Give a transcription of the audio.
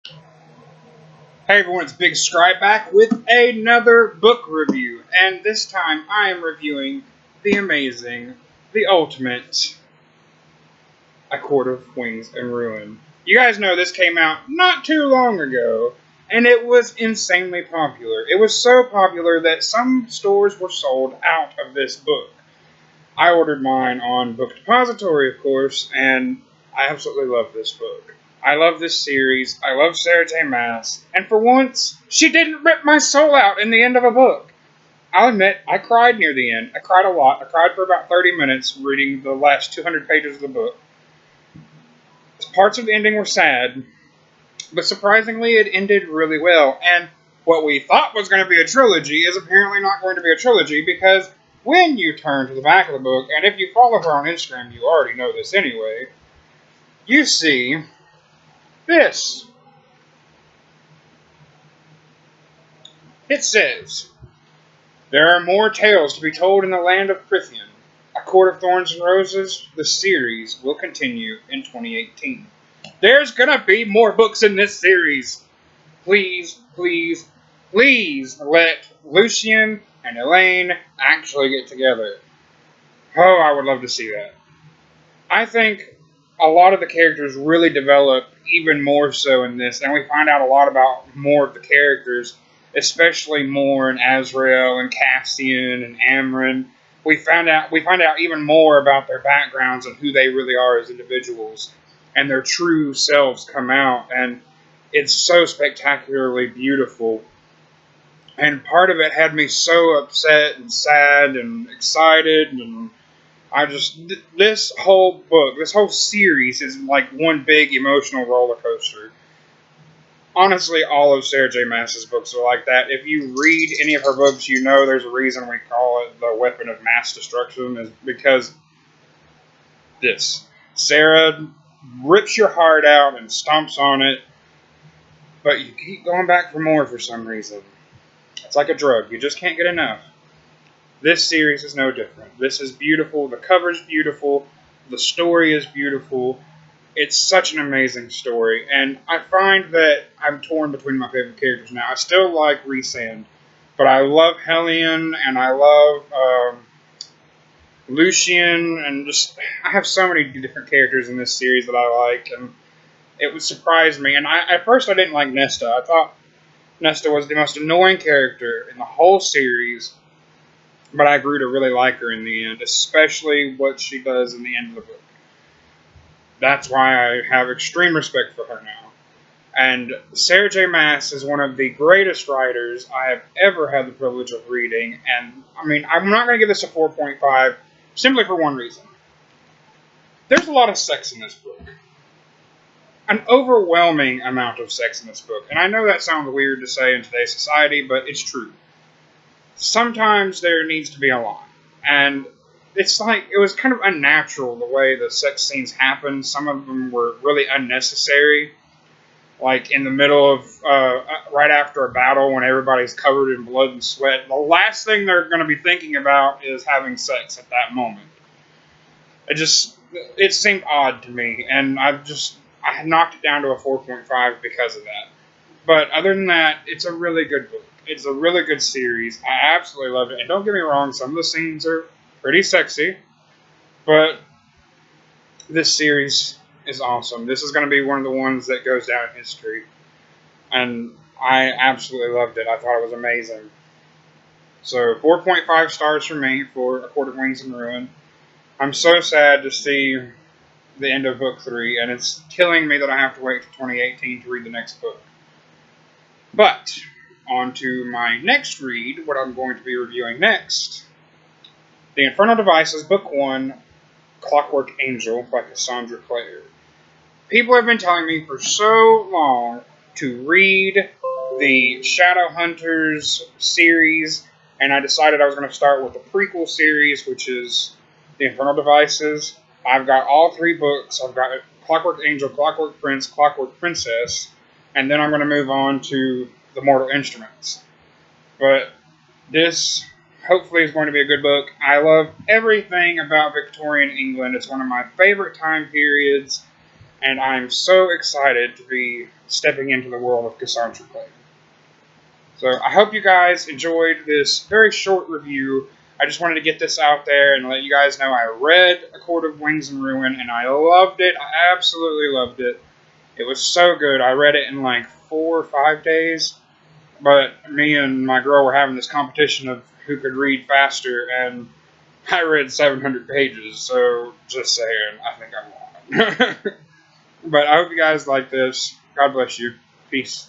Hey everyone, it's Big Scribe back with another book review, and this time I am reviewing the amazing, the ultimate, A Court of Wings and Ruin. You guys know this came out not too long ago, and it was insanely popular. It was so popular that some stores were sold out of this book. I ordered mine on Book Depository, of course, and I absolutely love this book. I love this series. I love SARAH J MAAS. And for once, she didn't rip my soul out in the end of a book. I'll admit, I cried near the end. I cried a lot. I cried for about 30 minutes reading the last 200 pages of the book. Parts of the ending were sad, but surprisingly, it ended really well. And what we thought was going to be a trilogy is apparently not going to be a trilogy, because when you turn to the back of the book, and if you follow her on Instagram, you already know this anyway, you see this. It says, "There are more tales to be told in the land of Prithian. A Court of Thorns and Roses, the series, will continue in 2018. There's gonna be more books in this series. Please, please, please let Lucian and Elaine actually get together. Oh, I would love to see that. I think a lot of the characters really develop even more so in this, and we find out a lot about more of the characters, especially more in Azrael and Cassian and Amryn. We find out even more about their backgrounds and who they really are as individuals, and their true selves come out, and it's so spectacularly beautiful. And part of it had me so upset and sad and excited, and this whole book, this whole series is like one big emotional roller coaster. Honestly, all of SARAH J MAAS's books are like that. If you read any of her books, you know there's a reason we call it the weapon of mass destruction, is because Sarah rips your heart out and stomps on it, but you keep going back for more for some reason. It's like a drug. You just can't get enough. This series is no different. This is beautiful. The cover's beautiful. The story is beautiful. It's such an amazing story. And I find that I'm torn between my favorite characters now. I still like Rhysand, but I love Hellion, and I love Lucian, and just I have so many different characters in this series that I like, and it would surprise me. And at first I didn't like Nesta. I thought Nesta was the most annoying character in the whole series, but I grew to really like her in the end, especially what she does in the end of the book. That's why I have extreme respect for her now. And SARAH J MAAS is one of the greatest writers I have ever had the privilege of reading. And, I mean, I'm not going to give this a 4.5 simply for one reason. There's a lot of sex in this book. An overwhelming amount of sex in this book. And I know that sounds weird to say in today's society, but it's true. Sometimes there needs to be a line. And it's like, it was kind of unnatural the way the sex scenes happened. Some of them were really unnecessary. Like in the middle of, right after a battle when everybody's covered in blood and sweat. The last thing they're going to be thinking about is having sex at that moment. It seemed odd to me. And I knocked it down to a 4.5 because of that. But other than that, it's a really good book. It's a really good series. I absolutely loved it. And don't get me wrong, some of the scenes are pretty sexy. But this series is awesome. This is going to be one of the ones that goes down in history. And I absolutely loved it. I thought it was amazing. So 4.5 stars for me for A Court of Wings and Ruin. I'm so sad to see the end of book 3, and it's killing me that I have to wait till 2018 to read the next book. But on to my next read, what I'm going to be reviewing next. The Infernal Devices, Book 1, Clockwork Angel by Cassandra Clare. People have been telling me for so long to read the Shadowhunters series, and I decided I was going to start with the prequel series, which is The Infernal Devices. I've got all 3 books. I've got Clockwork Angel, Clockwork Prince, Clockwork Princess, and then I'm going to move on to The Mortal Instruments. But this hopefully is going to be a good book. I love everything about Victorian England. It's one of my favorite time periods. and I'm so excited to be stepping into the world of Cassandra Clay. So I hope you guys enjoyed this very short review. I just wanted to get this out there and let you guys know I read A Court of Wings and Ruin, and I loved it. I absolutely loved it. It was so good. I read it in like 4 or 5 days, but me and my girl were having this competition of who could read faster, and I read 700 pages, so just saying, I think I won. But I hope you guys like this. God bless you. Peace.